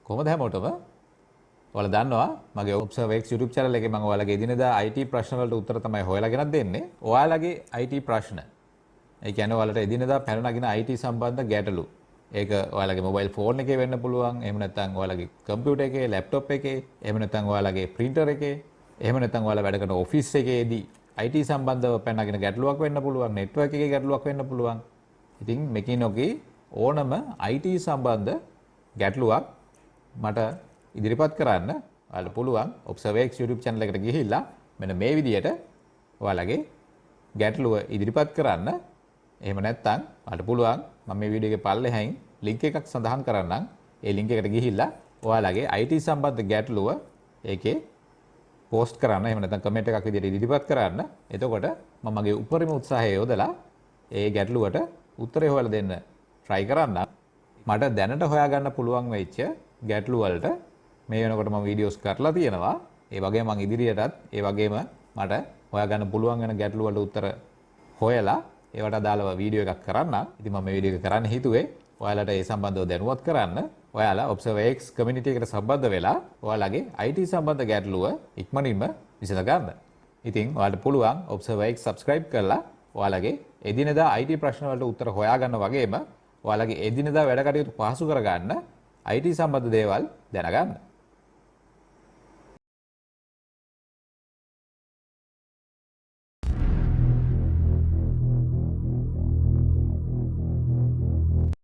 කොහොමද හැමෝටම ඔයාලා දන්නවා මගේ Observe X YouTube channel එකේ මම ඔයාලගේ එදිනෙදා IT ප්‍රශ්න වලට උත්තර තමයි හොයලා ගෙනත් දෙන්නේ. ඔයාලගේ IT ප්‍රශ්න. ඒ කියන්නේ ඔයාලට එදිනෙදා පැන නගින IT සම්බන්ධ ගැටලු. ඒක ඔයාලගේ මොබයිල් ෆෝන් එකේ වෙන්න පුළුවන්. එහෙම නැත්නම් ඔයාලගේ කම්පියුටර් එකේ, ලැප්ටොප් එකේ, එහෙම නැත්නම් ඔයාලගේ printer එකේ, එහෙම නැත්නම් ඔයාලා වැඩ කරන ඔෆිස් එකේදී IT සම්බන්ධව පැන නගින ගැටලුවක් වෙන්න පුළුවන්. නෙට්වර්ක් එකේ ගැටලුවක් වෙන්න පුළුවන්. ඉතින් මෙකිනෝගේ ඕනම IT සම්බන්ධ ගැටලුවක් මට ඉදිරිපත් කරන්න ඔයාලට පුළුවන් Observe X YouTube channel එකට ගිහිල්ලා මෙන්න මේ විදියට ඔයාලගේ ගැටලුව ඉදිරිපත් කරන්න. එහෙම නැත්නම් ඔයාලට පුළුවන් මම මේ වීඩියෝ එකේ පල්ලෙහායින් link එකක් සඳහන් කරන්නම්. ඒ link එකට ගිහිල්ලා ඔයාලගේ IT සම්බන්ධ ගැටලුව ඒකේ post කරන්න. එහෙම නැත්නම් comment එකක් විදියට ඉදිරිපත් කරන්න. එතකොට මම මගේ උපරිම උත්සාහය යොදලා ඒ ගැටලුවට උත්තරේ හොයලා දෙන්න try කරන්න. මට දැනට හොයාගන්න පුළුවන් වෙච්ච ගැටලු වලට මේ වෙනකොට මම වීඩියෝස් කරලා තියෙනවා. ඒ වගේම මම ඉදිරියටත් ඒ වගේම මට හොයාගන්න පුළුවන් වෙන ගැටලු වලට උත්තර හොයලා ඒවට අදාළව වීඩියෝ එකක් කරන්න. ඉතින් මම මේ වීඩියෝ එක කරන්න හිතුවේ ඔයාලට ඒ සම්බන්ධව දැනුවත් කරන්න. ඔයාලා Observe X community එකට සම්බන්ධ වෙලා ඔයාලගේ IT සම්බන්ධ ගැටලුව ඉක්මනින්ම විසඳ ගන්න. ඉතින් ඔයාලට පුළුවන් Observe X subscribe කරලා ඔයාලගේ එදිනෙදා IT ප්‍රශ්න වලට උත්තර හොයාගන්න වගේම ඔයාලගේ එදිනෙදා වැඩ කටයුතු පහසු කරගන්න IT සම්බන්ධ දේවල් දැනගන්න.